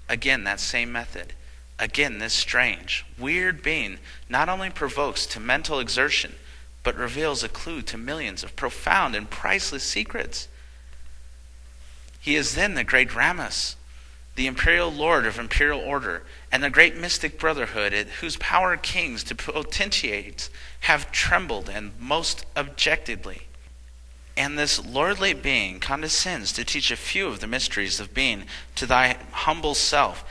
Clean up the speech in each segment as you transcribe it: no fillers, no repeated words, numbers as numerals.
Again, that same method. Again, this strange, weird being not only provokes to mental exertion, but reveals a clue to millions of profound and priceless secrets. He is then the great Rammas, the imperial lord of imperial order, and the great mystic brotherhood at whose power kings to potentates have trembled and most objectedly. And this lordly being condescends to teach a few of the mysteries of being to thy humble self,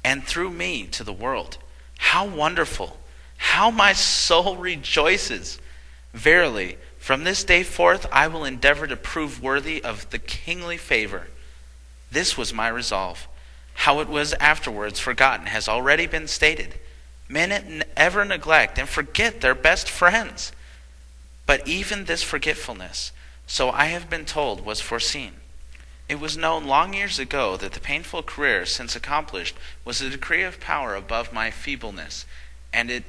and through me to the world. How wonderful! How my soul rejoices! Verily, from this day forth I will endeavor to prove worthy of the kingly favor. This was my resolve. How it was afterwards forgotten has already been stated. Men ever neglect and forget their best friends. But even this forgetfulness, so I have been told, was foreseen. It was known long years ago that the painful career since accomplished was a decree of power above my feebleness, and it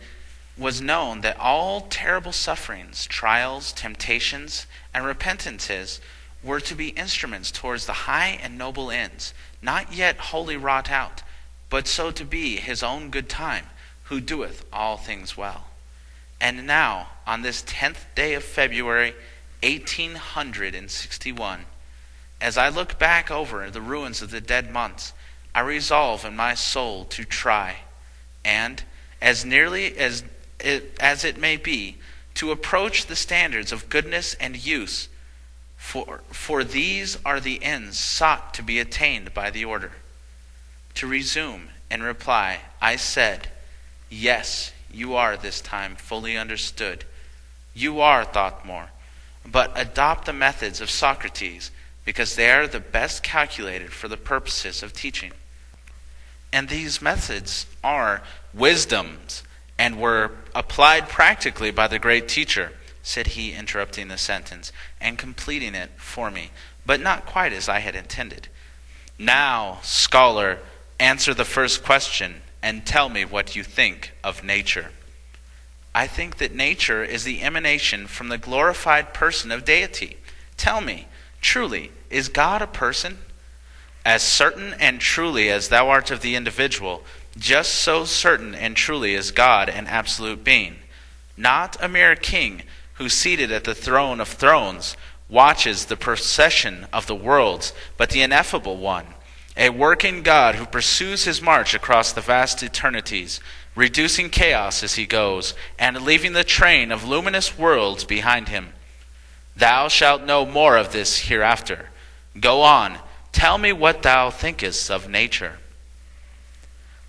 was known that all terrible sufferings, trials, temptations, and repentances were to be instruments towards the high and noble ends, not yet wholly wrought out, but so to be his own good time, who doeth all things well. And now, on this 10th day of February, 1861, as I look back over the ruins of the dead months, I resolve in my soul to try, and, as nearly as it may be, to approach the standards of goodness and use, for these are the ends sought to be attained by the order. To resume and reply, I said, yes, you are this time fully understood. You are thought more, but adopt the methods of Socrates, because they are the best calculated for the purposes of teaching. And these methods are wisdoms, and were applied practically by the great teacher, said he, interrupting the sentence and completing it for me, but not quite as I had intended. Now, scholar, answer the first question and tell me what you think of nature. I think that nature is the emanation from the glorified person of deity. Tell me, truly, is God a person? As certain and truly as thou art of the individual, just so certain and truly is God an absolute being, not a mere king who, seated at the throne of thrones, watches the procession of the worlds, but the ineffable one, a working God who pursues his march across the vast eternities, reducing chaos as he goes, and leaving the train of luminous worlds behind him. Thou shalt know more of this hereafter. Go on, tell me what thou thinkest of nature.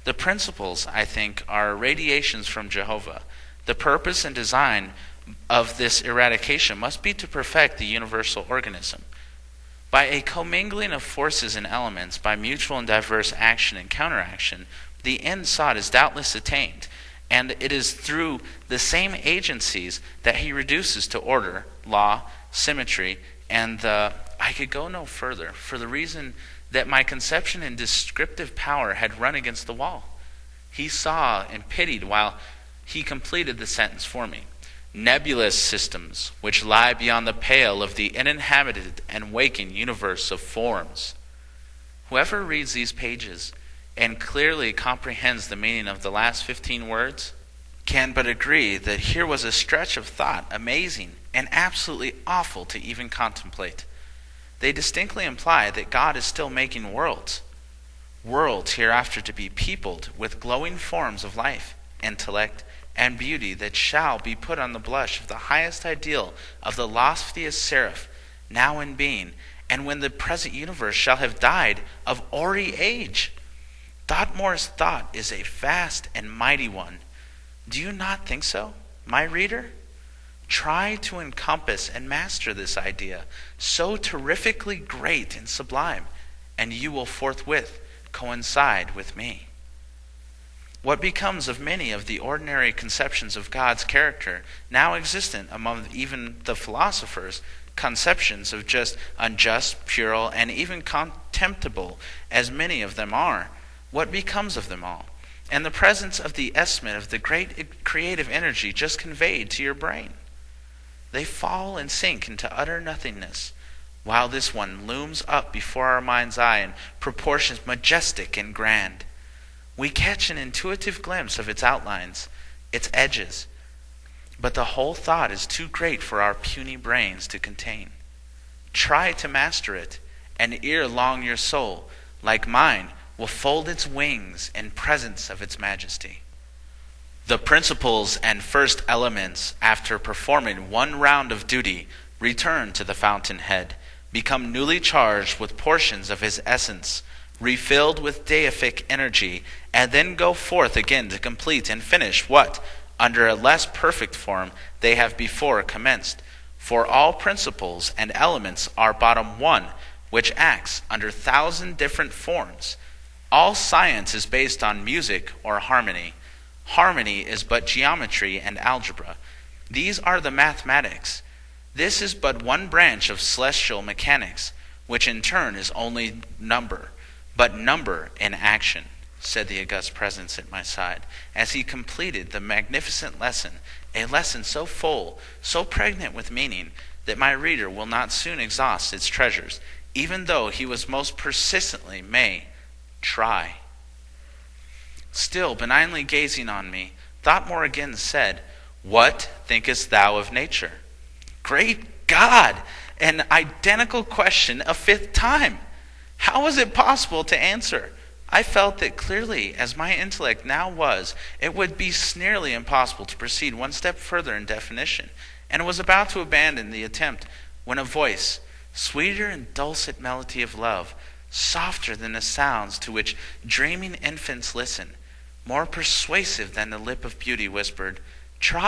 The principles, I think, are radiations from Jehovah. The purpose and design of this eradication must be to perfect the universal organism. By a commingling of forces and elements, by mutual and diverse action and counteraction, the end sought is doubtless attained, and it is through the same agencies that he reduces to order, law, symmetry, and I could go no further, for the reason that my conception and descriptive power had run against the wall. He saw and pitied while he completed the sentence for me. Nebulous systems which lie beyond the pale of the uninhabited and waking universe of forms. Whoever reads these pages and clearly comprehends the meaning of the last 15 words can but agree that here was a stretch of thought amazing and absolutely awful to even contemplate. They distinctly imply that God is still making worlds hereafter to be peopled with glowing forms of life, intellect, and beauty that shall be put on the blush of the highest ideal of the loftiest seraph, now in being, and when the present universe shall have died of hoary age. Dartmoor's thought is a vast and mighty one. Do you not think so, my reader? Try to encompass and master this idea, so terrifically great and sublime, and you will forthwith coincide with me. What becomes of many of the ordinary conceptions of God's character, now existent among even the philosophers, conceptions of just unjust, puerile, and even contemptible as many of them are, what becomes of them all? And the presence of the estimate of the great creative energy just conveyed to your brain? They fall and sink into utter nothingness. while this one looms up before our mind's eye in proportions majestic and grand. We catch an intuitive glimpse of its outlines, its edges, but the whole thought is too great for our puny brains to contain. Try to master it, and ere long your soul, like mine, will fold its wings in presence of its majesty. The principles and first elements, after performing one round of duty, return to the fountainhead, become newly charged with portions of his essence, refilled with deific energy, and then go forth again to complete and finish what, under a less perfect form, they have before commenced. For all principles and elements are bottom one, which acts under 1,000 different forms. All science is based on music or harmony. Harmony is but geometry and algebra. These are the mathematics. This is but one branch of celestial mechanics, which in turn is only number, but number in action, said the august presence at my side, as he completed the magnificent lesson, a lesson so full, so pregnant with meaning, that my reader will not soon exhaust its treasures, even though he was most persistently may try. Still benignly gazing on me, Thoughtmore again said, "What thinkest thou of nature?" Great God! An identical question a fifth time! How was it possible to answer? I felt that clearly as my intellect now was, it would be nearly impossible to proceed one step further in definition, and was about to abandon the attempt when a voice, sweeter and dulcet melody of love, softer than the sounds to which dreaming infants listen, more persuasive than the lip of beauty, whispered, "Try."